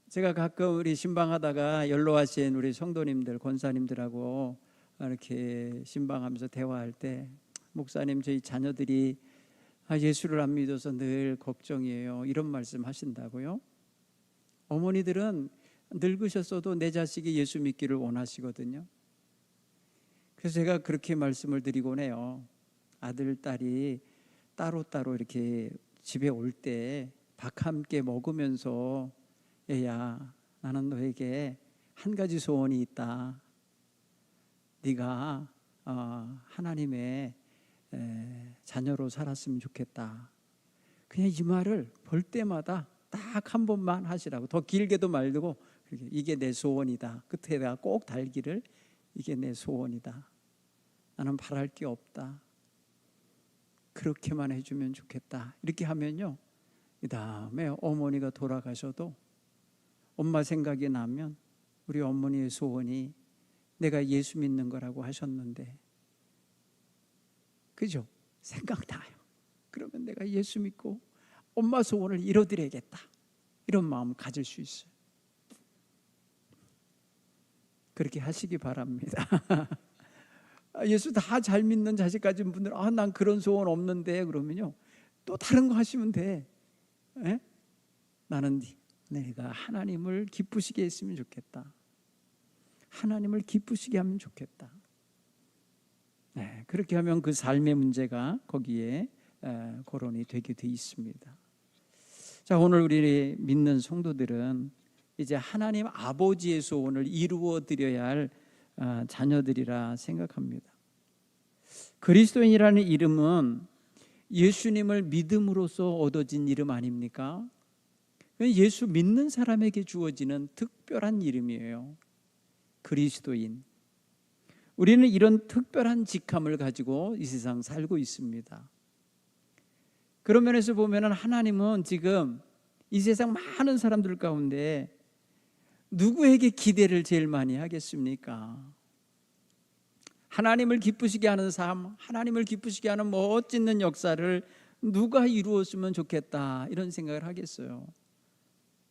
제가 가끔 우리 신방하다가 연로하신 우리 성도님들, 권사님들하고 이렇게 신방하면서 대화할 때, 목사님 저희 자녀들이 예수를 안 믿어서 늘 걱정이에요, 이런 말씀 하신다고요. 어머니들은 늙으셨어도 내 자식이 예수 믿기를 원하시거든요. 그래서 제가 그렇게 말씀을 드리곤 해요. 아들, 딸이 따로따로 이렇게 집에 올 때 밥 함께 먹으면서, 얘야, 나는 너에게 한 가지 소원이 있다. 네가 하나님의 자녀로 살았으면 좋겠다. 그냥 이 말을 볼 때마다 딱 한 번만 하시라고. 더 길게도 말고, 이게 내 소원이다. 끝에다가 꼭 달기를, 이게 내 소원이다. 나는 바랄 게 없다. 그렇게만 해주면 좋겠다. 이렇게 하면요, 그 다음에 어머니가 돌아가셔도 엄마 생각이 나면 우리 어머니의 소원이 내가 예수 믿는 거라고 하셨는데, 그죠? 생각나요. 그러면 내가 예수 믿고 엄마 소원을 이뤄드려야겠다, 이런 마음 가질 수 있어요. 그렇게 하시기 바랍니다. 예수 다 잘 믿는 자식 가진 분들, 난 그런 소원 없는데, 그러면요, 또 다른 거 하시면 돼. 에? 나는 내가 하나님을 기쁘시게 했으면 좋겠다. 하나님을 기쁘시게 하면 좋겠다. 네, 그렇게 하면 그 삶의 문제가 거기에 거론이 되게 돼 있습니다. 자, 오늘 우리 믿는 성도들은 이제 하나님 아버지의 소원을 이루어 드려야 할 자녀들이라 생각합니다. 그리스도인이라는 이름은 예수님을 믿음으로써 얻어진 이름 아닙니까? 예수 믿는 사람에게 주어지는 특별한 이름이에요. 그리스도인. 우리는 이런 특별한 직함을 가지고 이 세상 살고 있습니다. 그런 면에서 보면 하나님은 지금 이 세상 많은 사람들 가운데 누구에게 기대를 제일 많이 하겠습니까? 하나님을 기쁘시게 하는 삶, 하나님을 기쁘시게 하는 멋진 역사를 누가 이루었으면 좋겠다, 이런 생각을 하겠어요.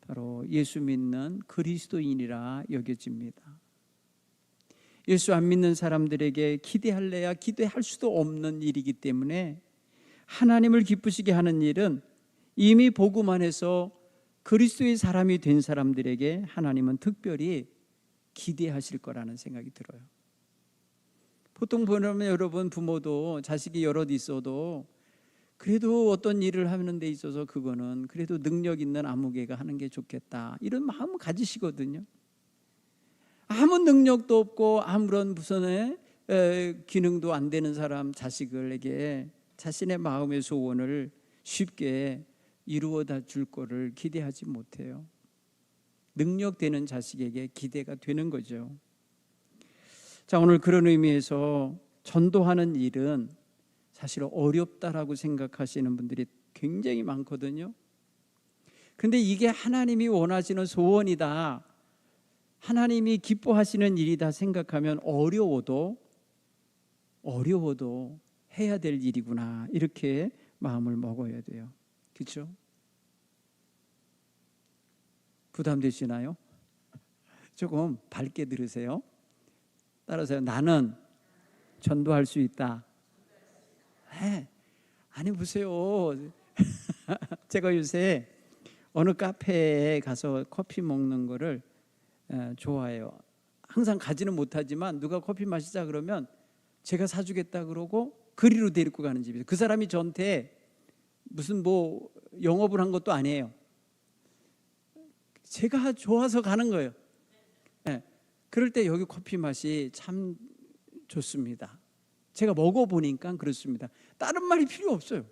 바로 예수 믿는 그리스도인이라 여겨집니다. 예수 안 믿는 사람들에게 기대할래야 기대할 수도 없는 일이기 때문에, 하나님을 기쁘시게 하는 일은 이미 복음 안에서 그리스도의 사람이 된 사람들에게 하나님은 특별히 기대하실 거라는 생각이 들어요. 보통 보면 여러분, 부모도 자식이 여럿 있어도 그래도 어떤 일을 하는 데 있어서 그거는 그래도 능력 있는 아무개가 하는 게 좋겠다, 이런 마음을 가지시거든요. 아무 능력도 없고 아무런 무슨 기능도 안 되는 사람 자식에게 자신의 마음의 소원을 쉽게 이루어다 줄 거를 기대하지 못해요. 능력되는 자식에게 기대가 되는 거죠. 자, 오늘 그런 의미에서 전도하는 일은 사실 어렵다라고 생각하시는 분들이 굉장히 많거든요. 근데 이게 하나님이 원하시는 소원이다, 하나님이 기뻐하시는 일이다 생각하면 어려워도 해야 될 일이구나, 이렇게 마음을 먹어야 돼요. 그렇죠? 부담되시나요? 조금 밝게 들으세요. 따라서요. 나는 전도할 수 있다. 네. 아니 보세요. 제가 요새 어느 카페에 가서 커피 먹는 거를 좋아해요. 항상 가지는 못하지만 누가 커피 마시자 그러면 제가 사주겠다 그러고 그리로 데리고 가는 집이에요. 그 사람이 저한테 무슨 영업을 한 것도 아니에요. 제가 좋아서 가는 거예요. 네. 그럴 때 여기 커피 맛이 참 좋습니다. 제가 먹어보니까 그렇습니다. 다른 말이 필요 없어요.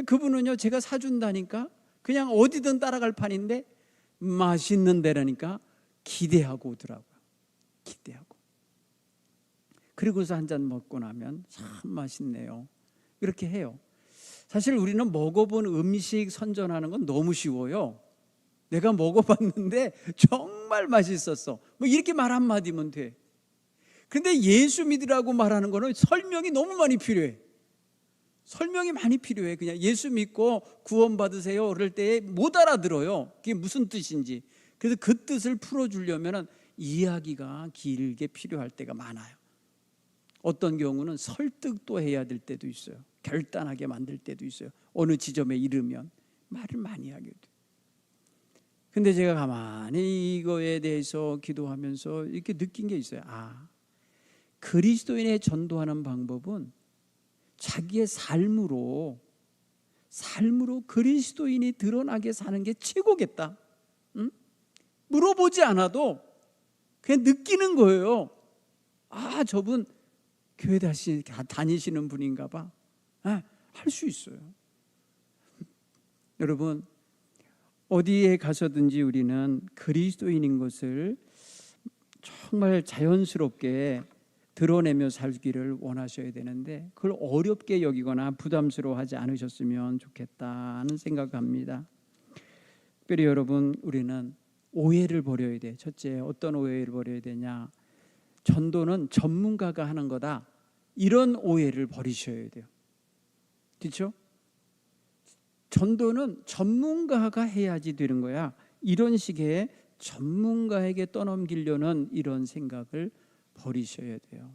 그분은요, 제가 사준다니까 그냥 어디든 따라갈 판인데 맛있는 데라니까 기대하고 오더라고요. 기대하고. 그리고서 한 잔 먹고 나면 참 맛있네요, 이렇게 해요. 사실 우리는 먹어본 음식 선전하는 건 너무 쉬워요. 내가 먹어봤는데 정말 맛있었어, 이렇게 말 한마디면 돼. 근데 예수 믿으라고 말하는 거는 설명이 너무 많이 필요해. 설명이 많이 필요해. 그냥 예수 믿고 구원 받으세요 그럴 때 못 알아들어요, 그게 무슨 뜻인지. 그래서 그 뜻을 풀어주려면 이야기가 길게 필요할 때가 많아요. 어떤 경우는 설득도 해야 될 때도 있어요. 결단하게 만들 때도 있어요. 어느 지점에 이르면 말을 많이 하게 돼요. 근데 제가 가만히 이거에 대해서 기도하면서 이렇게 느낀 게 있어요. 그리스도인의 전도하는 방법은 자기의 삶으로 그리스도인이 드러나게 사는 게 최고겠다. 응? 물어보지 않아도 그냥 느끼는 거예요. 저분 교회 다시 다니시는 분인가 봐. 할 수 있어요. 여러분, 어디에 가서든지 우리는 그리스도인인 것을 정말 자연스럽게 드러내며 살기를 원하셔야 되는데 그걸 어렵게 여기거나 부담스러워하지 않으셨으면 좋겠다는 생각합니다. 특별히 여러분, 우리는 오해를 버려야 돼. 첫째, 어떤 오해를 버려야 되냐? 전도는 전문가가 하는 거다. 이런 오해를 버리셔야 돼요. 그렇죠? 전도는 전문가가 해야지 되는 거야. 이런 식의 전문가에게 떠넘기려는 이런 생각을 버리셔야 돼요.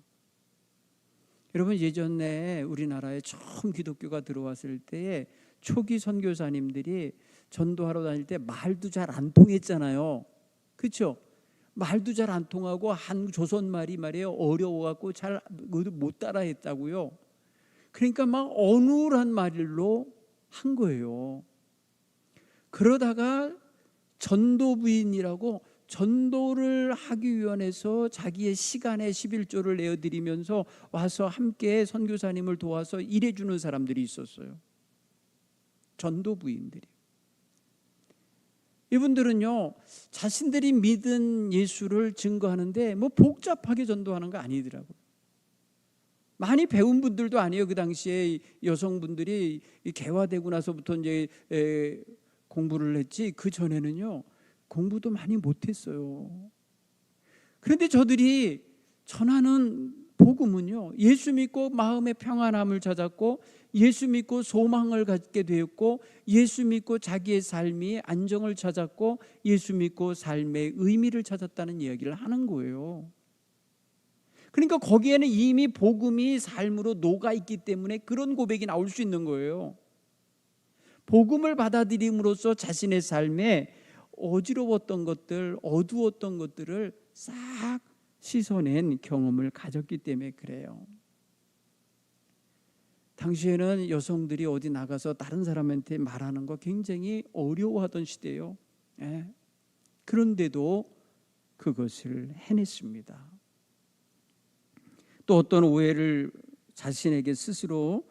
여러분, 예전에 우리나라에 처음 기독교가 들어왔을 때에 초기 선교사님들이 전도하러 다닐 때 말도 잘 안 통했잖아요. 그렇죠? 말도 잘 안 통하고 한 조선 말이 말이에요. 어려워갖고 잘 못 따라했다고요. 그러니까 막 어눌한 말로 한 거예요. 그러다가 전도부인이라고 전도를 하기 위해서 자기의 시간에 11조를 내어드리면서 와서 함께 선교사님을 도와서 일해주는 사람들이 있었어요. 전도부인들이. 이분들은요, 자신들이 믿은 예수를 증거하는데 뭐 복잡하게 전도하는 거 아니더라고요. 많이 배운 분들도 아니에요. 그 당시에 여성분들이 개화되고 나서부터 이제 공부를 했지, 그 전에는요 공부도 많이 못했어요. 그런데 저들이 전하는 복음은요, 예수 믿고 마음의 평안함을 찾았고, 예수 믿고 소망을 갖게 되었고, 예수 믿고 자기의 삶이 안정을 찾았고, 예수 믿고 삶의 의미를 찾았다는 이야기를 하는 거예요. 그러니까 거기에는 이미 복음이 삶으로 녹아있기 때문에 그런 고백이 나올 수 있는 거예요. 복음을 받아들임으로써 자신의 삶에 어지러웠던 것들, 어두웠던 것들을 싹 씻어낸 경험을 가졌기 때문에 그래요. 당시에는 여성들이 어디 나가서 다른 사람한테 말하는 거 굉장히 어려워하던 시대예요. 그런데도 그것을 해냈습니다. 또 어떤 오해를 자신에게 스스로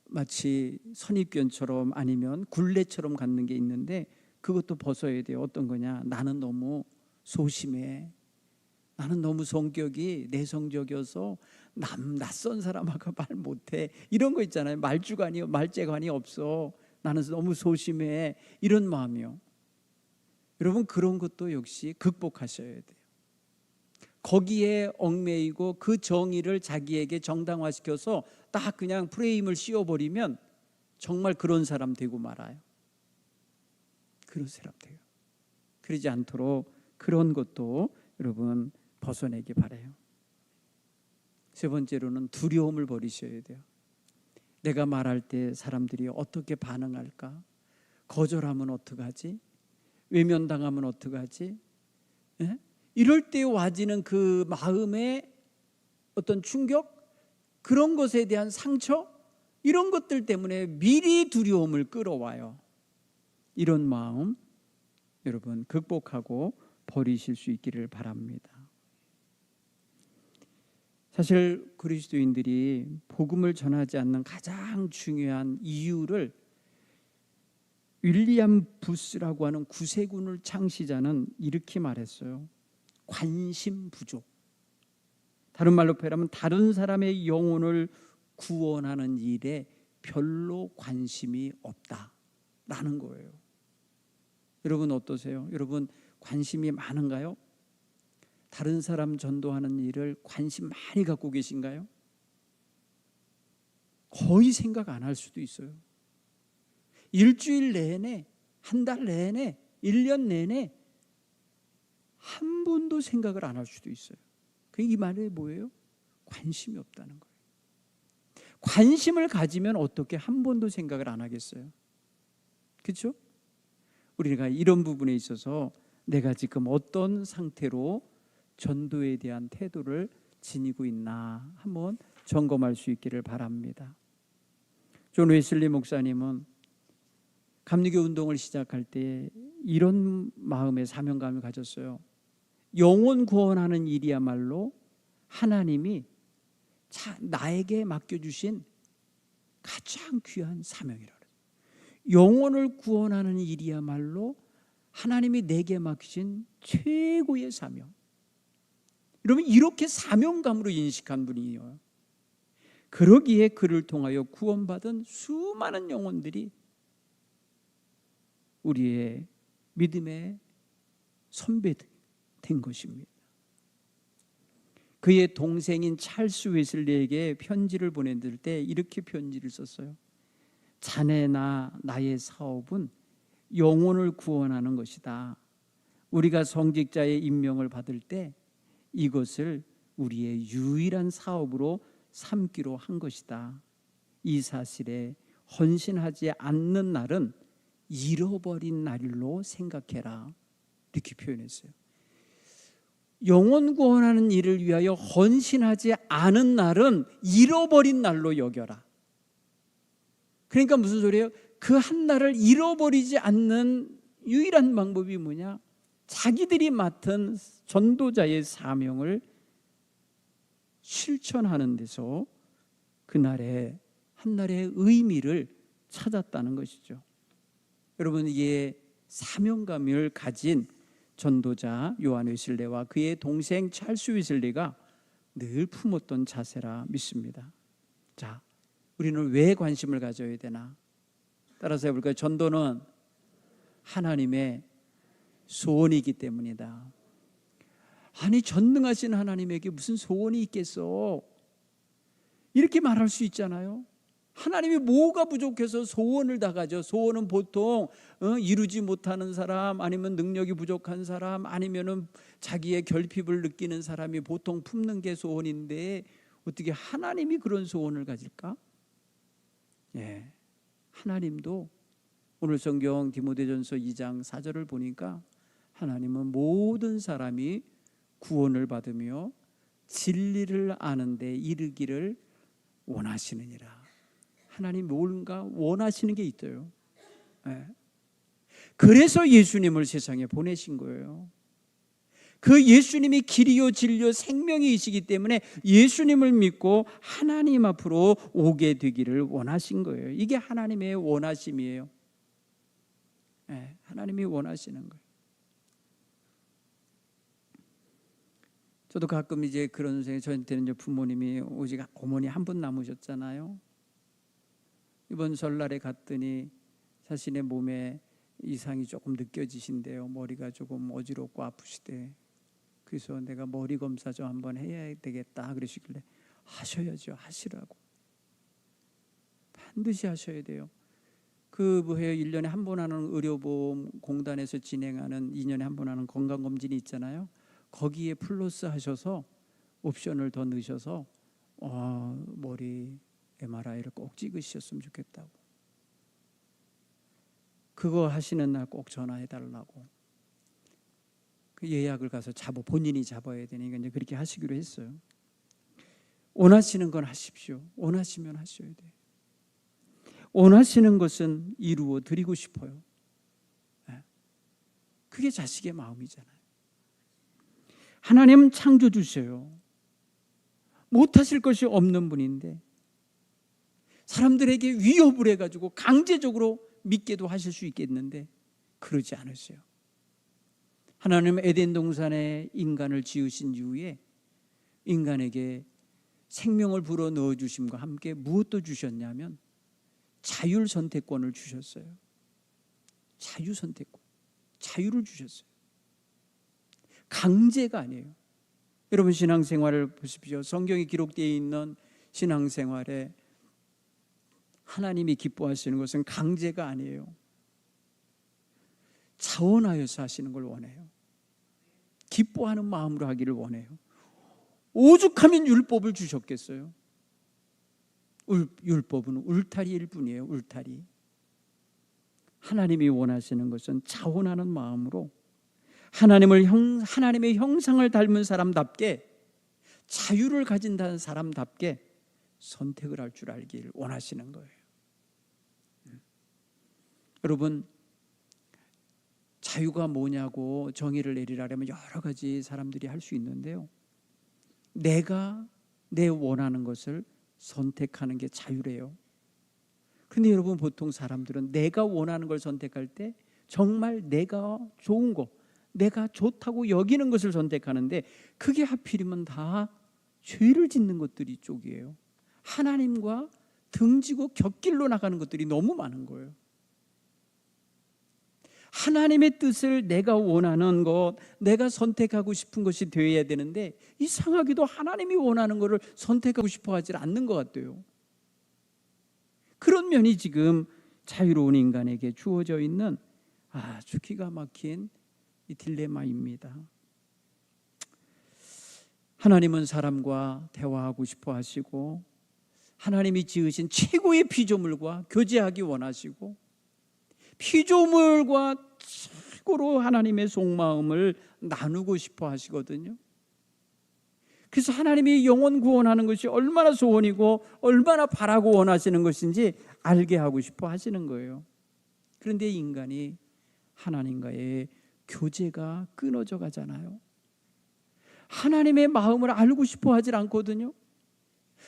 마치 선입견처럼 아니면 굴레처럼 갖는 게 있는데, 그것도 벗어야 돼요. 어떤 거냐? 나는 너무 소심해. 나는 너무 성격이 내성적이어서 낯선 사람하고 말 못해. 이런 거 있잖아요. 말재관이 없어. 나는 너무 소심해. 이런 마음이요. 여러분, 그런 것도 역시 극복하셔야 돼요. 거기에 얽매이고 그 정의를 자기에게 정당화시켜서 딱 그냥 프레임을 씌워버리면 정말 그런 사람 되고 말아요. 그런 사람 돼요. 그러지 않도록 그런 것도 여러분 벗어내기 바라요. 세 번째로는 두려움을 버리셔야 돼요. 내가 말할 때 사람들이 어떻게 반응할까? 거절하면 어떡하지? 외면당하면 어떡하지? 이럴 때 와지는 그 마음의 어떤 충격, 그런 것에 대한 상처, 이런 것들 때문에 미리 두려움을 끌어와요. 이런 마음 여러분 극복하고 버리실 수 있기를 바랍니다. 사실 그리스도인들이 복음을 전하지 않는 가장 중요한 이유를 윌리엄 부스라고 하는 구세군을 창시자는 이렇게 말했어요. 관심 부족. 다른 말로 표현하면 다른 사람의 영혼을 구원하는 일에 별로 관심이 없다라는 거예요. 여러분 어떠세요? 여러분 관심이 많은가요? 다른 사람 전도하는 일을 관심 많이 갖고 계신가요? 거의 생각 안 할 수도 있어요. 일주일 내내, 한 달 내내 1년 내내 한 번도 생각을 안 할 수도 있어요. 이 말이 뭐예요? 관심이 없다는 거예요. 관심을 가지면 어떻게 한 번도 생각을 안 하겠어요? 그렇죠? 우리가 이런 부분에 있어서 내가 지금 어떤 상태로 전도에 대한 태도를 지니고 있나 한번 점검할 수 있기를 바랍니다. 존 웨슬리 목사님은 감리교 운동을 시작할 때 이런 마음의 사명감을 가졌어요. 영혼 구원하는 일이야말로 하나님이 나에게 맡겨주신 가장 귀한 사명이라 그래요. 영혼을 구원하는 일이야말로 하나님이 내게 맡기신 최고의 사명. 여러분, 이렇게 사명감으로 인식한 분이에요. 그러기에 그를 통하여 구원받은 수많은 영혼들이 우리의 믿음의 선배된 것입니다. 그의 동생인 찰스 웨슬리에게 편지를 보내들 때 이렇게 편지를 썼어요. 자네나 나의 사업은 영혼을 구원하는 것이다. 우리가 성직자의 임명을 받을 때 이것을 우리의 유일한 사업으로 삼기로 한 것이다. 이 사실에 헌신하지 않는 날은 잃어버린 날로 생각해라. 이렇게 표현했어요. 영혼 구원하는 일을 위하여 헌신하지 않은 날은 잃어버린 날로 여겨라. 그러니까 무슨 소리예요? 그 한 날을 잃어버리지 않는 유일한 방법이 뭐냐? 자기들이 맡은 전도자의 사명을 실천하는 데서 그날의 한 날의 의미를 찾았다는 것이죠. 여러분, 이게 사명감을 가진 전도자 요한 웨슬리와 그의 동생 찰스 웨슬리가 늘 품었던 자세라 믿습니다. 자, 우리는 왜 관심을 가져야 되나? 따라서 해볼까요? 전도는 하나님의 소원이기 때문이다. 아니, 전능하신 하나님에게 무슨 소원이 있겠어? 이렇게 말할 수 있잖아요. 하나님이 뭐가 부족해서 소원을 다 가져? 소원은 보통 이루지 못하는 사람, 아니면 능력이 부족한 사람, 아니면은 자기의 결핍을 느끼는 사람이 보통 품는 게 소원인데 어떻게 하나님이 그런 소원을 가질까? 예, 하나님도 오늘 성경 디모데전서 2장 4절을 보니까 하나님은 모든 사람이 구원을 받으며 진리를 아는 데 이르기를 원하시느니라. 하나님 뭔가 원하시는 게 있어요. 네. 그래서 예수님을 세상에 보내신 거예요. 그 예수님이 길이요 진리요 생명이시기 때문에 예수님을 믿고 하나님 앞으로 오게 되기를 원하신 거예요. 이게 하나님의 원하심이에요. 네, 하나님이 원하시는 거예요. 저도 가끔 이제 그런 생각이, 저한테는 이제 부모님이 오직 어머니 한 분 남으셨잖아요. 이번 설날에 갔더니 자신의 몸에 이상이 조금 느껴지신대요. 머리가 조금 어지럽고 아프시대. 그래서 내가 머리 검사 좀 한번 해야 되겠다 그러시길래 하셔야죠. 하시라고. 반드시 하셔야 돼요. 그 뭐예요? 1년에 한 번 하는 의료보험 공단에서 진행하는 2년에 한 번 하는 건강검진이 있잖아요. 거기에 플러스 하셔서 옵션을 더 넣으셔서 머리 MRI를 꼭 찍으셨으면 좋겠다고. 그거 하시는 날 꼭 전화해 달라고. 그 예약을 가서 본인이 잡아야 되니까 이제 그렇게 하시기로 했어요. 원하시는 건 하십시오. 원하시면 하셔야 돼요. 원하시는 것은 이루어 드리고 싶어요. 그게 자식의 마음이잖아요. 하나님은 창조주셔요. 못하실 것이 없는 분인데 사람들에게 위협을 해가지고 강제적으로 믿게도 하실 수 있겠는데 그러지 않으세요. 하나님은 에덴 동산에 인간을 지으신 이후에 인간에게 생명을 불어넣어 주심과 함께 무엇도 주셨냐면 자율 선택권을 주셨어요. 자유 선택권, 자유를 주셨어요. 강제가 아니에요. 여러분, 신앙생활을 보십시오. 성경에 기록되어 있는 신앙생활에 하나님이 기뻐하시는 것은 강제가 아니에요. 자원하여서 하시는 걸 원해요. 기뻐하는 마음으로 하기를 원해요. 오죽하면 율법을 주셨겠어요. 율법은 울타리일 뿐이에요. 울타리. 하나님이 원하시는 것은 자원하는 마음으로 하나님의 형상을 닮은 사람답게, 자유를 가진다는 사람답게 선택을 할 줄 알기를 원하시는 거예요. 여러분, 자유가 뭐냐고 정의를 내리라면 여러 가지 사람들이 할 수 있는데요, 내가 내 원하는 것을 선택하는 게 자유래요. 근데 여러분, 보통 사람들은 내가 원하는 걸 선택할 때 정말 내가 좋은 거, 내가 좋다고 여기는 것을 선택하는데, 그게 하필이면 다 죄를 짓는 것들이 쪽이에요. 하나님과 등지고 곁길로 나가는 것들이 너무 많은 거예요. 하나님의 뜻을 내가 원하는 것, 내가 선택하고 싶은 것이 되어야 되는데, 이상하게도 하나님이 원하는 것을 선택하고 싶어 하지 않는 것 같아요. 그런 면이 지금 자유로운 인간에게 주어져 있는 아주 기가 막힌 이 딜레마입니다. 하나님은 사람과 대화하고 싶어 하시고, 하나님이 지으신 최고의 피조물과 교제하기 원하시고, 피조물과 최고로 하나님의 속마음을 나누고 싶어 하시거든요. 그래서 하나님이 영혼 구원하는 것이 얼마나 소원이고 얼마나 바라고 원하시는 것인지 알게 하고 싶어 하시는 거예요. 그런데 인간이 하나님과의 교제가 끊어져 가잖아요. 하나님의 마음을 알고 싶어 하질 않거든요.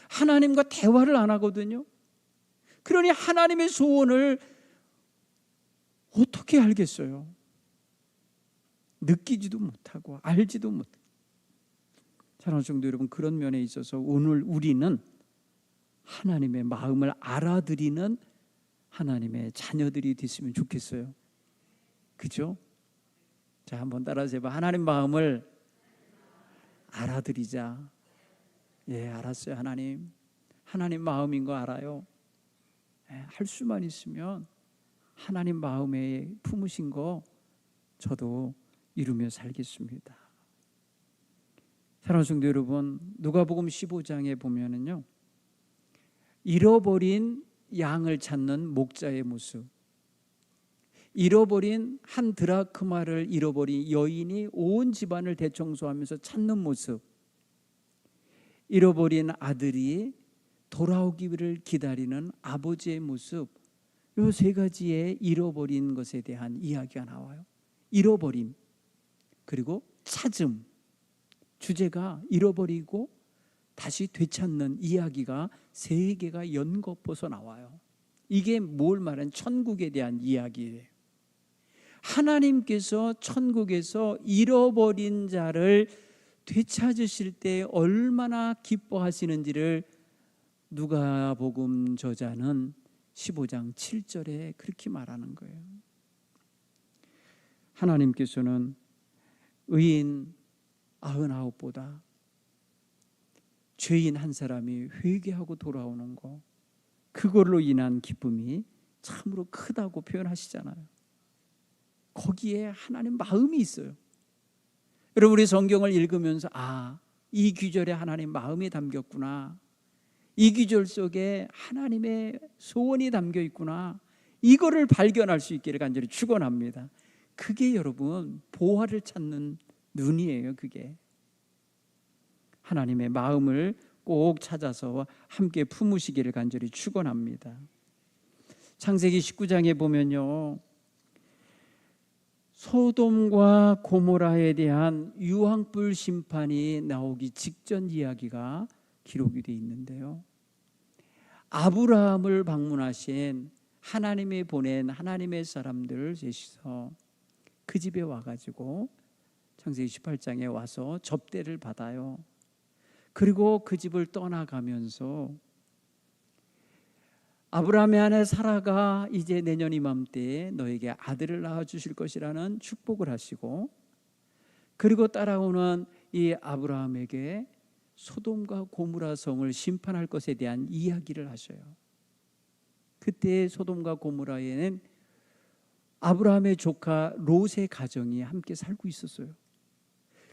하나님과 대화를 안 하거든요. 그러니 하나님의 소원을 어떻게 알겠어요? 느끼지도 못하고 알지도 못해요. 사랑하는 성도 여러분, 그런 면에 있어서 오늘 우리는 하나님의 마음을 알아들이는 하나님의 자녀들이 됐으면 좋겠어요. 그죠? 자, 한번 따라서 해봐. 하나님 마음을 알아들이자. 예, 알았어요. 하나님 마음인 거 알아요. 예, 할 수만 있으면 하나님 마음에 품으신 거 저도 이루며 살겠습니다. 사랑하는 성도 여러분, 누가복음 15장에 보면은요, 잃어버린 양을 찾는 목자의 모습, 잃어버린 한 드라크마를 잃어버린 여인이 온 집안을 대청소하면서 찾는 모습, 잃어버린 아들이 돌아오기를 기다리는 아버지의 모습, 이 세 가지의 잃어버린 것에 대한 이야기가 나와요. 잃어버림, 그리고 찾음, 주제가 잃어버리고 다시 되찾는 이야기가 세 개가 연거푸서 나와요. 이게 뭘 말하는 천국에 대한 이야기예요. 하나님께서 천국에서 잃어버린 자를 되찾으실 때 얼마나 기뻐하시는지를 누가복음 저자는 15장 7절에 그렇게 말하는 거예요. 하나님께서는 의인 99보다 죄인 한 사람이 회개하고 돌아오는 거, 그걸로 인한 기쁨이 참으로 크다고 표현하시잖아요. 거기에 하나님 마음이 있어요. 여러분, 우리 성경을 읽으면서 이 구절에 하나님 마음이 담겼구나, 이 구절 속에 하나님의 소원이 담겨 있구나, 이거를 발견할 수 있기를 간절히 축원합니다. 그게 여러분 보화를 찾는 눈이에요. 그게 하나님의 마음을 꼭 찾아서 함께 품으시기를 간절히 축원합니다. 창세기 19장에 보면요, 소돔과 고모라에 대한 유황불 심판이 나오기 직전 이야기가 기록이 되어 있는데요, 아브라함을 방문하신 하나님이 보낸 하나님의 사람들을 제시서 그 집에 와가지고 창세기 18장에 와서 접대를 받아요. 그리고 그 집을 떠나가면서 아브라함의 아내 사라가 이제 내년 이맘때에 너에게 아들을 낳아주실 것이라는 축복을 하시고, 그리고 따라오는 이 아브라함에게 소돔과 고모라 성을 심판할 것에 대한 이야기를 하셔요. 그때 소돔과 고모라에는 아브라함의 조카 롯의 가정이 함께 살고 있었어요.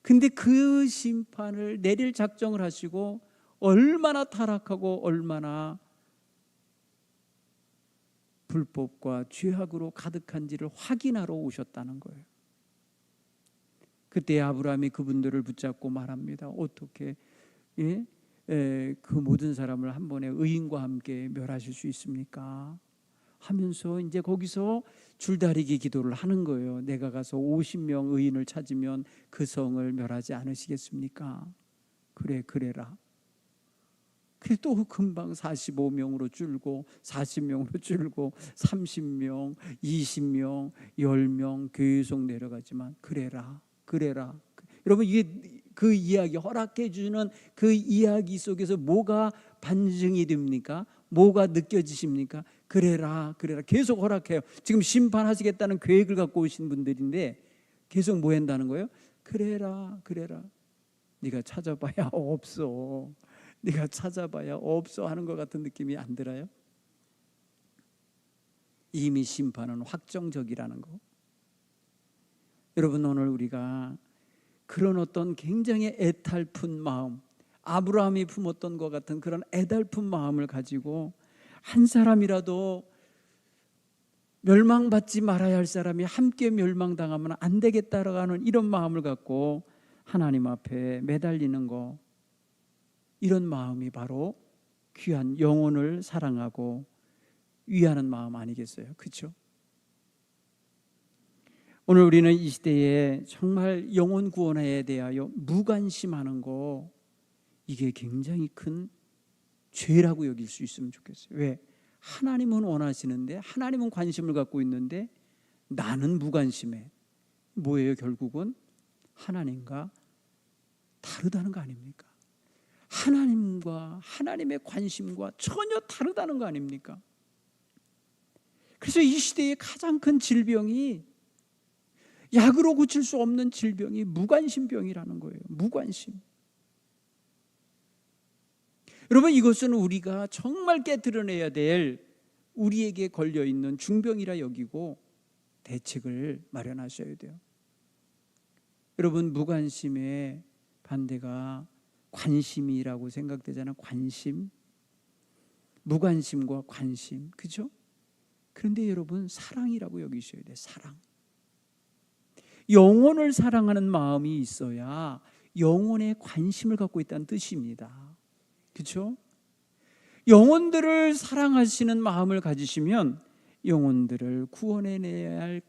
근데 그 심판을 내릴 작정을 하시고 얼마나 타락하고 얼마나 불법과 죄악으로 가득한지를 확인하러 오셨다는 거예요. 그때 아브라함이 그분들을 붙잡고 말합니다. 어떻게 그 모든 사람을 한 번에 의인과 함께 멸하실 수 있습니까? 하면서 이제 거기서 줄다리기 기도를 하는 거예요. 내가 가서 50명 의인을 찾으면 그 성을 멸하지 않으시겠습니까? 그래라. 그래 또 금방 45명으로 줄고 40명으로 줄고 30명, 20명, 10명 계속 내려가지만 그래라. 여러분 이게 그 이야기 허락해 주는 그 이야기 속에서 뭐가 반증이 됩니까? 뭐가 느껴지십니까? 그래라 계속 허락해요. 지금 심판하시겠다는 계획을 갖고 오신 분들인데 계속 뭐 한다는 거예요? 그래라. 네가 찾아봐야 없어. 네가 찾아봐야 없어 하는 것 같은 느낌이 안 들어요? 이미 심판은 확정적이라는 거. 여러분 오늘 우리가 그런 어떤 굉장히 애탈픈 마음, 아브라함이 품었던 것 같은 그런 애달픈 마음을 가지고 한 사람이라도 멸망받지 말아야 할 사람이 함께 멸망당하면 안 되겠다라는 이런 마음을 갖고 하나님 앞에 매달리는 거, 이런 마음이 바로 귀한 영혼을 사랑하고 위하는 마음 아니겠어요? 그렇죠? 오늘 우리는 이 시대에 정말 영혼 구원에 대하여 무관심하는 거, 이게 굉장히 큰 죄라고 여길 수 있으면 좋겠어요. 왜? 하나님은 원하시는데, 하나님은 관심을 갖고 있는데 나는 무관심해. 뭐예요? 결국은 하나님과 다르다는 거 아닙니까? 하나님과 하나님의 관심과 전혀 다르다는 거 아닙니까? 그래서 이 시대의 가장 큰 질병이, 약으로 고칠 수 없는 질병이 무관심병이라는 거예요. 무관심. 여러분 이것은 우리가 정말 깨트려내야 될, 우리에게 걸려있는 중병이라 여기고 대책을 마련하셔야 돼요. 여러분 무관심의 반대가 관심이라고 생각되잖아요. 관심, 무관심과 관심, 그죠? 그런데 여러분 사랑이라고 여기셔야 돼요. 사랑. 영혼을 사랑하는 마음이 있어야 영혼에 관심을 갖고 있다는 뜻입니다. 그렇죠? 영혼들을 사랑하시는 마음을 가지시면 영혼들을 구원해내야 할,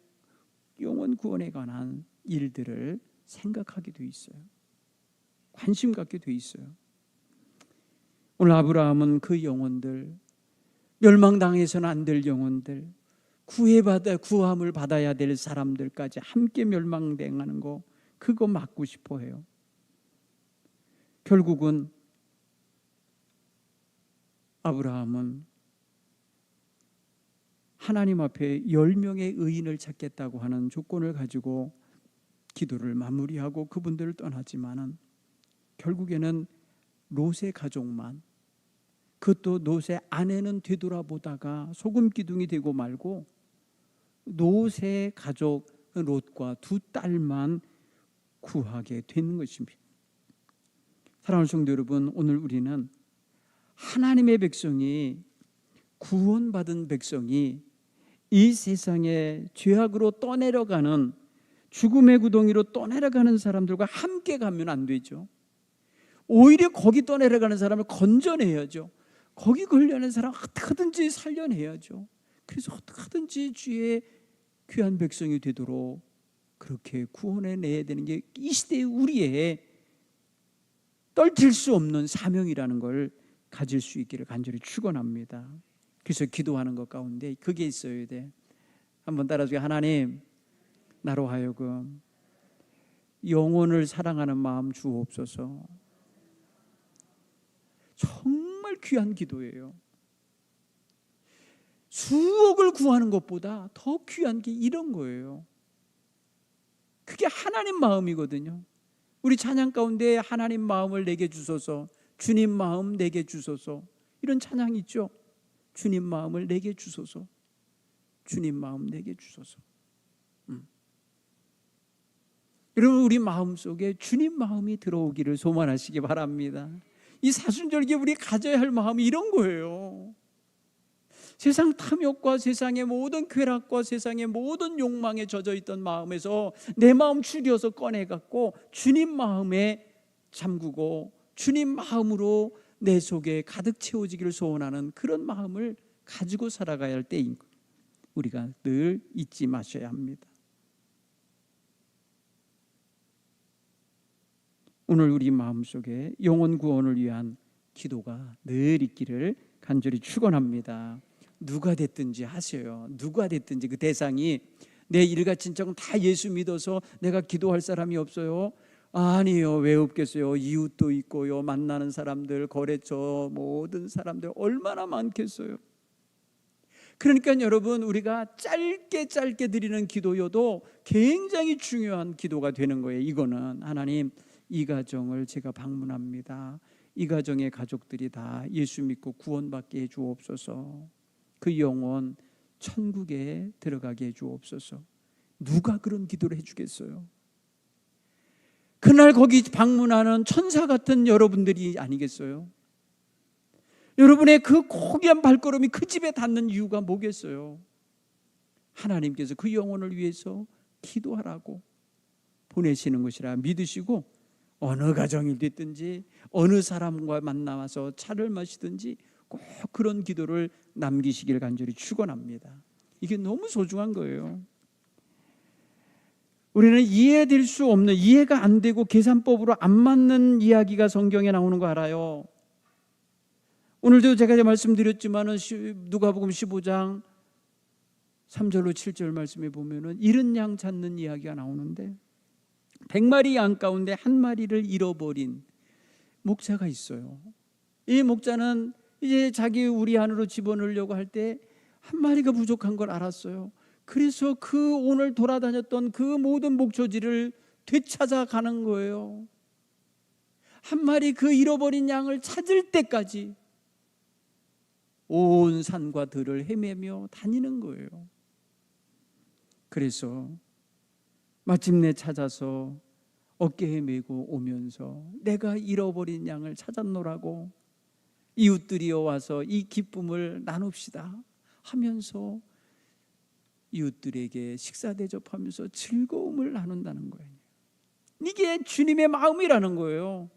영혼 구원에 관한 일들을 생각하게 돼 있어요. 관심 갖게 돼 있어요. 오늘 아브라함은 그 영혼들, 멸망당해서는 안 될 영혼들, 구함을 받아야 될 사람들까지 함께 멸망당하는 거, 그거 막고 싶어 해요. 결국은 아브라함은 하나님 앞에 10명의 의인을 찾겠다고 하는 조건을 가지고 기도를 마무리하고 그분들을 떠나지만은 결국에는 롯의 가족만, 그것도 롯의 아내는 되돌아보다가 소금 기둥이 되고 말고 롯의 가족 롯과 두 딸만 구하게 되는 것입니다. 사랑하는 성도 여러분, 오늘 우리는 하나님의 백성이, 구원받은 백성이 이 세상에 죄악으로 떠내려가는, 죽음의 구덩이로 떠내려가는 사람들과 함께 가면 안 되죠. 오히려 거기 떠내려가는 사람을 건져내야죠. 거기 걸려있는 사람 어떻게든지 살려내야죠. 그래서 어떻게든지 주의 귀한 백성이 되도록 그렇게 구원해내야 되는 게 이 시대의 우리의 떨칠 수 없는 사명이라는 걸 가질 수 있기를 간절히 축원합니다. 그래서 기도하는 것 가운데 그게 있어야 돼. 한번 따라주세요. 하나님, 나로 하여금 영혼을 사랑하는 마음 주옵소서. 정말 귀한 기도예요. 수억을 구하는 것보다 더 귀한 게 이런 거예요. 그게 하나님 마음이거든요. 우리 찬양 가운데 하나님 마음을 내게 주소서, 주님 마음 내게 주소서, 이런 찬양 있죠. 주님 마음을 내게 주소서, 주님 마음 내게 주소서. 여러분, 우리 마음속에 주님 마음이 들어오기를 소망하시기 바랍니다. 이 사순절기에 우리 가져야 할 마음이 이런 거예요. 세상 탐욕과 세상의 모든 쾌락과 세상의 모든 욕망에 젖어 있던 마음에서 내 마음 추려서 꺼내갖고 주님 마음에 잠그고 주님 마음으로 내 속에 가득 채워지기를 소원하는 그런 마음을 가지고 살아가야 할 때인 것, 우리가 늘 잊지 마셔야 합니다. 오늘 우리 마음속에 영혼 구원을 위한 기도가 늘 있기를 간절히 축원합니다. 누가 됐든지 하세요. 누가 됐든지 그 대상이 내 일가친척은 다 예수 믿어서 내가 기도할 사람이 없어요? 아니요. 왜 없겠어요? 이웃도 있고요, 만나는 사람들, 거래처 모든 사람들 얼마나 많겠어요. 그러니까 여러분, 우리가 짧게 드리는 기도여도 굉장히 중요한 기도가 되는 거예요. 이거는 하나님, 이 가정을 제가 방문합니다. 이 가정의 가족들이 다 예수 믿고 구원받게 해주옵소서. 그 영혼 천국에 들어가게 해주옵소서. 누가 그런 기도를 해주겠어요? 그날 거기 방문하는 천사 같은 여러분들이 아니겠어요? 여러분의 그 고귀한 발걸음이 그 집에 닿는 이유가 뭐겠어요? 하나님께서 그 영혼을 위해서 기도하라고 보내시는 것이라 믿으시고, 어느 가정이 됐든지 어느 사람과 만나서 차를 마시든지 꼭 그런 기도를 남기시길 간절히 축원합니다. 이게 너무 소중한 거예요. 우리는 이해될 수 없는, 이해가 안 되고 계산법으로 안 맞는 이야기가 성경에 나오는 거 알아요? 오늘도 제가 말씀드렸지만 누가복음 15장 3절로 7절 말씀에 보면은 잃은 양 찾는 이야기가 나오는데, 100마리 양 가운데 한 마리를 잃어버린 목자가 있어요. 이 목자는 이제 자기 우리 안으로 집어넣으려고 할 때 한 마리가 부족한 걸 알았어요. 그래서 그 오늘 돌아다녔던 그 모든 목초지를 되찾아가는 거예요. 한 마리 그 잃어버린 양을 찾을 때까지 온 산과 들을 헤매며 다니는 거예요. 그래서 마침내 찾아서 어깨에 메고 오면서 내가 잃어버린 양을 찾았노라고, 이웃들이여 와서 이 기쁨을 나눕시다 하면서 이웃들에게 식사 대접하면서 즐거움을 나눈다는 거예요. 이게 주님의 마음이라는 거예요.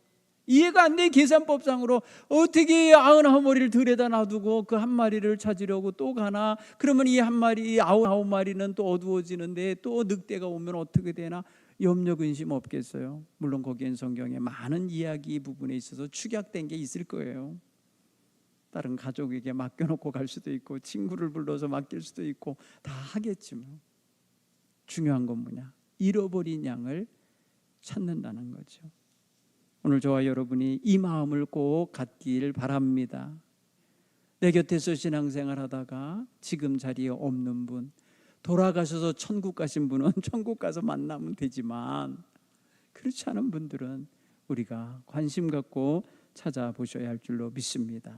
이해가 안 돼. 계산법상으로 어떻게 99마리를 들여다 놔두고 그 한 마리를 찾으려고 또 가나? 그러면 이 한 마리, 99마리는 또 어두워지는데 또 늑대가 오면 어떻게 되나? 염려 근심 없겠어요? 물론 거기엔 성경에 많은 이야기 부분에 있어서 축약된 게 있을 거예요. 다른 가족에게 맡겨놓고 갈 수도 있고, 친구를 불러서 맡길 수도 있고 다 하겠지만, 중요한 건 뭐냐? 잃어버린 양을 찾는다는 거죠. 오늘 저와 여러분이 이 마음을 꼭 갖길 바랍니다. 내 곁에서 신앙생활 하다가 지금 자리에 없는 분, 돌아가셔서 천국 가신 분은 천국 가서 만나면 되지만, 그렇지 않은 분들은 우리가 관심 갖고 찾아보셔야 할 줄로 믿습니다.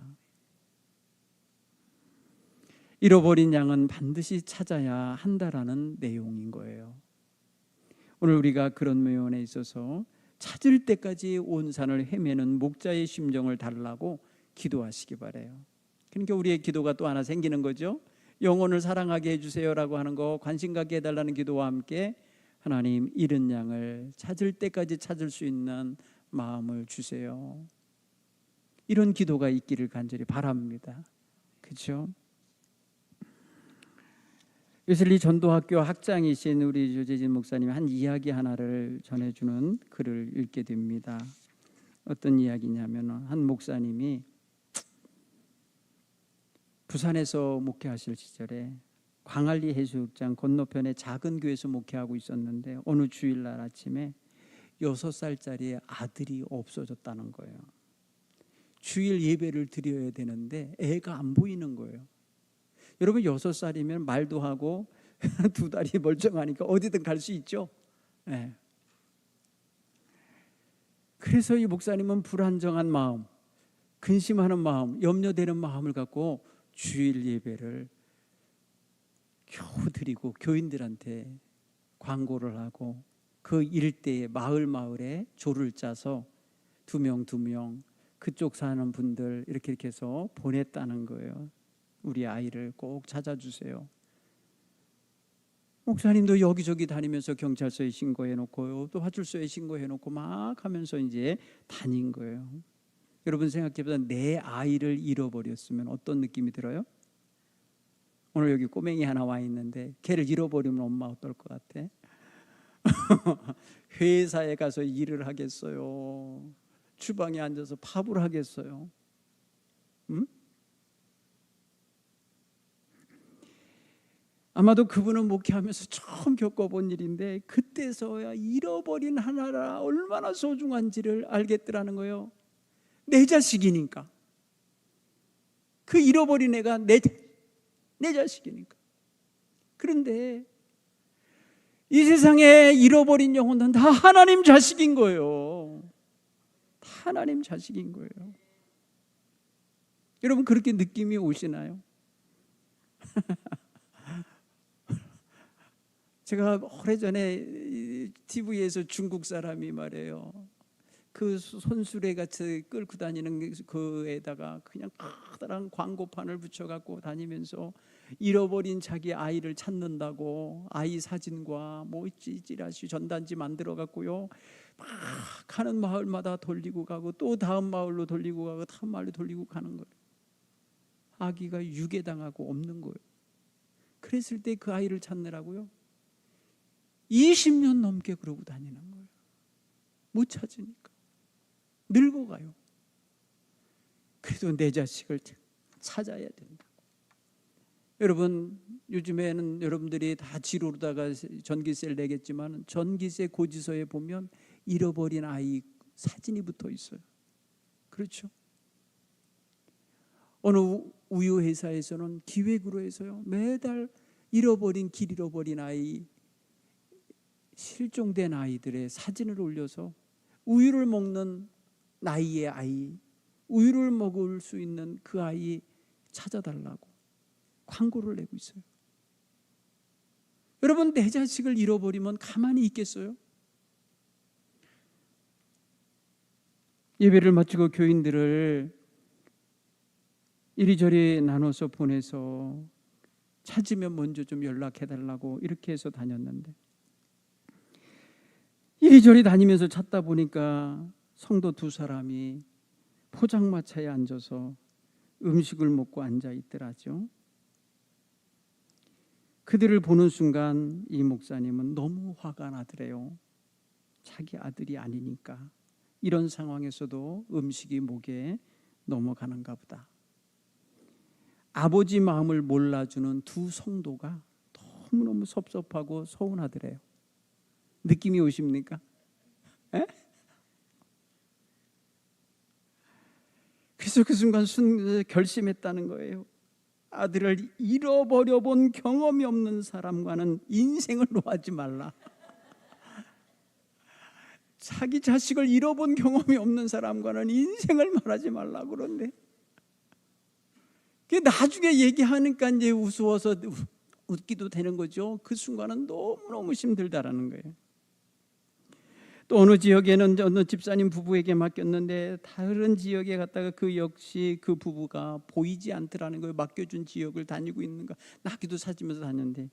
잃어버린 양은 반드시 찾아야 한다라는 내용인 거예요. 오늘 우리가 그런 면에 있어서 찾을 때까지 온 산을 헤매는 목자의 심정을 달라고 기도하시기 바라요. 그러니까 우리의 기도가 또 하나 생기는 거죠. 영혼을 사랑하게 해주세요라고 하는 거, 관심 갖게 해달라는 기도와 함께 하나님, 잃은 양을 찾을 때까지 찾을 수 있는 마음을 주세요. 이런 기도가 있기를 간절히 바랍니다. 그렇죠? 웨슬리 전도학교 학장이신 우리 조재진 목사님이 한 이야기 하나를 전해주는 글을 읽게 됩니다. 어떤 이야기냐면, 한 목사님이 부산에서 목회하실 시절에 광안리 해수욕장 건너편에 작은 교회에서 목회하고 있었는데, 어느 주일날 아침에 6살짜리 아들이 없어졌다는 거예요. 주일 예배를 드려야 되는데 애가 안 보이는 거예요. 여러분, 6살이면 말도 하고 두 다리 멀쩡하니까 어디든 갈 수 있죠. 네. 그래서 이 목사님은 불안정한 마음, 근심하는 마음, 염려되는 마음을 갖고 주일 예배를 겨우 드리고 교인들한테 광고를 하고 그 일대에 마을에 조를 짜서 2명 그쪽 사는 분들 이렇게 해서 보냈다는 거예요. 우리 아이를 꼭 찾아주세요. 목사님도 여기저기 다니면서 경찰서에 신고해놓고요, 또 화출소에 신고해놓고 막 하면서 이제 다닌 거예요. 여러분 생각해보자. 내 아이를 잃어버렸으면 어떤 느낌이 들어요? 오늘 여기 꼬맹이 하나 와 있는데 걔를 잃어버리면 엄마 어떨 것 같아? 회사에 가서 일을 하겠어요? 주방에 앉아서 밥을 하겠어요? 응? 아마도 그분은 목회하면서 처음 겪어본 일인데 그때서야 잃어버린 하나가 얼마나 소중한지를 알겠더라는 거예요. 내 자식이니까. 그 잃어버린 애가 내 자식이니까. 그런데 이 세상에 잃어버린 영혼은 다 하나님 자식인 거예요. 다 하나님 자식인 거예요. 여러분 그렇게 느낌이 오시나요? 제가 오래전에 TV에서 중국 사람이 말해요. 그 손수레 같이 끌고 다니는 그에다가 그냥 커다란 광고판을 붙여갖고 다니면서 잃어버린 자기 아이를 찾는다고 아이 사진과 뭐 찌질하시 전단지 만들어갖고요 막 가는 마을마다 돌리고 가고 또 다음 마을로 돌리고 가고 다음 마을로 돌리고 가는 거예요. 아기가 유괴당하고 없는 거예요. 그랬을 때 그 아이를 찾느라고요 20년 넘게 그러고 다니는 거예요. 못 찾으니까 늙어가요. 그래도 내 자식을 찾아야 된다고. 여러분 요즘에는 여러분들이 다 지루다가 전기세를 내겠지만 전기세 고지서에 보면 잃어버린 아이 사진이 붙어 있어요. 그렇죠? 어느 우유 회사에서는 기획으로 해서요 매달 길 잃어버린 아이, 실종된 아이들의 사진을 올려서 우유를 먹는 나이의 아이, 우유를 먹을 수 있는 그 아이 찾아달라고 광고를 내고 있어요. 여러분 내 자식을 잃어버리면 가만히 있겠어요? 예배를 마치고 교인들을 이리저리 나눠서 보내서 찾으면 먼저 좀 연락해달라고 이렇게 해서 다녔는데 이리저리 다니면서 찾다 보니까 성도 2사람이 포장마차에 앉아서 음식을 먹고 앉아 있더라죠. 그들을 보는 순간 이 목사님은 너무 화가 나더래요. 자기 아들이 아니니까 이런 상황에서도 음식이 목에 넘어가는가 보다. 아버지 마음을 몰라주는 2 성도가 너무너무 섭섭하고 서운하더래요. 느낌이 오십니까? 에? 그래서 그 순간 결심했다는 거예요. 아들을 잃어버려 본 경험이 없는 사람과는 인생을 노하지 말라. 자기 자식을 잃어본 경험이 없는 사람과는 인생을 말하지 말라 그런데 나중에 얘기하니까 이제 우스워서 웃기도 되는 거죠. 그 순간은 너무너무 힘들다라는 거예요. 또 어느 지역에는 어느 집사님 부부에게 맡겼는데 다른 지역에 갔다가 그 역시 그 부부가 보이지 않더라는 거예요. 맡겨준 지역을 다니고 있는가. 나기도 찾으면서 다녔는데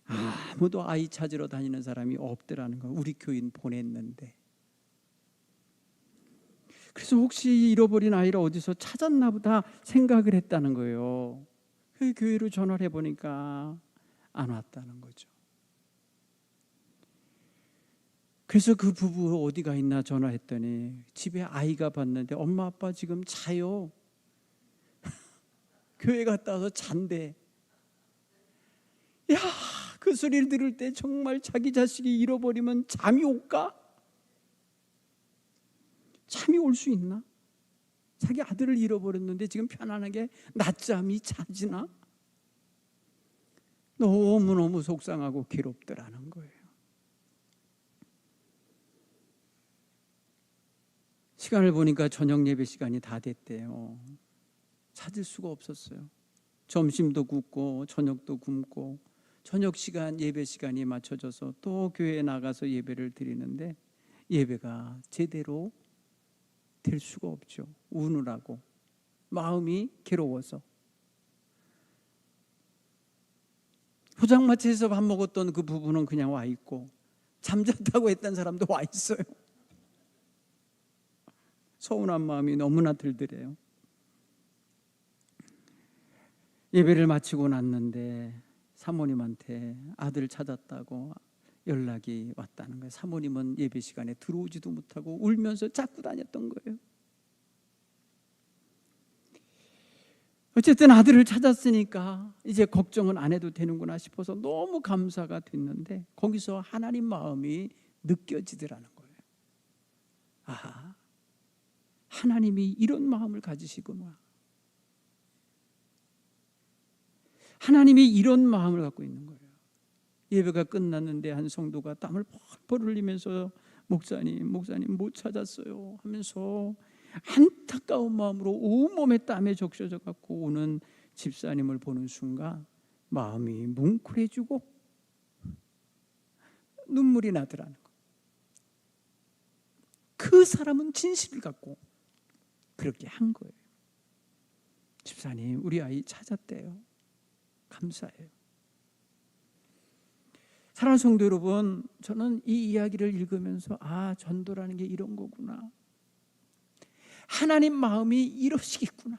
아무도 아이 찾으러 다니는 사람이 없더라는 거예요. 우리 교인 보냈는데. 그래서 혹시 잃어버린 아이를 어디서 찾았나 보다 생각을 했다는 거예요. 그 교회로 전화를 해보니까 안 왔다는 거죠. 그래서 그 부부 어디가 있나 전화했더니 집에 아이가 봤는데 엄마 아빠 지금 자요. 교회 갔다 와서 잔대. 야, 그 소리를 들을 때 정말 자기 자식이 잃어버리면 잠이 올까? 잠이 올 수 있나? 자기 아들을 잃어버렸는데 지금 편안하게 낮잠이 자지나? 너무너무 속상하고 괴롭더라는 거예요. 시간을 보니까 저녁 예배 시간이 다 됐대요. 찾을 수가 없었어요. 점심도 굶고 저녁도 굶고 저녁 시간 예배 시간이 맞춰져서 또 교회에 나가서 예배를 드리는데 예배가 제대로 될 수가 없죠. 우느라고 마음이 괴로워서. 포장마차에서 밥 먹었던 그 부부는 그냥 와 있고 잠잤다고 했던 사람도 와 있어요. 서운한 마음이 너무나 들더래요. 예배를 마치고 났는데 사모님한테 아들 찾았다고 연락이 왔다는 거예요. 사모님은 예배 시간에 들어오지도 못하고 울면서 자꾸 다녔던 거예요. 어쨌든 아들을 찾았으니까 이제 걱정은 안 해도 되는구나 싶어서 너무 감사가 됐는데 거기서 하나님 마음이 느껴지더라는 거예요. 아, 하나님이 이런 마음을 가지시구나. 하나님이 이런 마음을 갖고 있는 거예요. 예배가 끝났는데 한 성도가 땀을 펄펄 흘리면서 목사님 못 찾았어요 하면서 안타까운 마음으로 온몸에 땀에 적셔져 갖고 오는 집사님을 보는 순간 마음이 뭉클해지고 눈물이 나더라는 거. 그 사람은 진실을 갖고 그렇게 한 거예요. 집사님 우리 아이 찾았대요. 감사해요. 사랑하는 성도 여러분, 저는 이 이야기를 읽으면서 전도라는 게 이런 거구나. 하나님 마음이 이러시겠구나.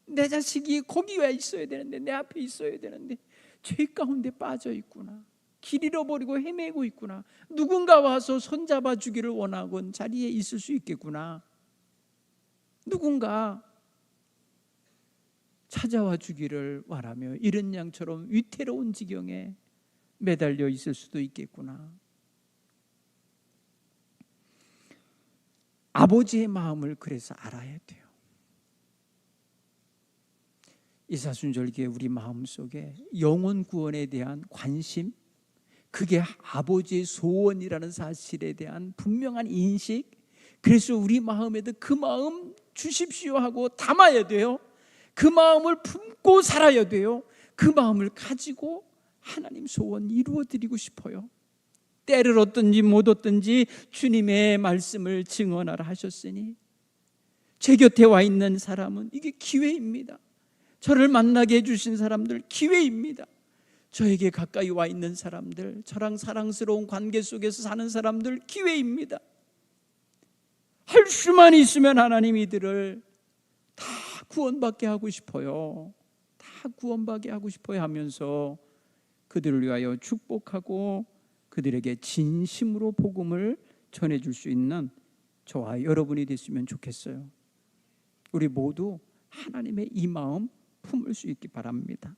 내 자식이 거기 와 있어야 되는데, 내 앞에 있어야 되는데 죄 가운데 빠져 있구나. 길 잃어버리고 헤매고 있구나. 누군가 와서 손잡아 주기를 원하곤 자리에 있을 수 있겠구나. 누군가 찾아와 주기를 바라며 이른 양처럼 위태로운 지경에 매달려 있을 수도 있겠구나. 아버지의 마음을 그래서 알아야 돼요. 이사순절기에 우리 마음속에 영혼 구원에 대한 관심, 그게 아버지의 소원이라는 사실에 대한 분명한 인식, 그래서 우리 마음에도 그 마음 주십시오 하고 담아야 돼요. 그 마음을 품고 살아야 돼요. 그 마음을 가지고 하나님 소원 이루어드리고 싶어요. 때를 얻든지 못 얻든지 주님의 말씀을 증언하라 하셨으니 제 곁에 와 있는 사람은 이게 기회입니다. 저를 만나게 해주신 사람들 기회입니다. 저에게 가까이 와 있는 사람들, 저랑 사랑스러운 관계 속에서 사는 사람들 기회입니다. 할 수만 있으면 하나님 이들을 다 구원받게 하고 싶어요. 다 구원받게 하고 싶어요 하면서 그들을 위하여 축복하고 그들에게 진심으로 복음을 전해줄 수 있는 저와 여러분이 됐으면 좋겠어요. 우리 모두 하나님의 이 마음 품을 수 있기 바랍니다.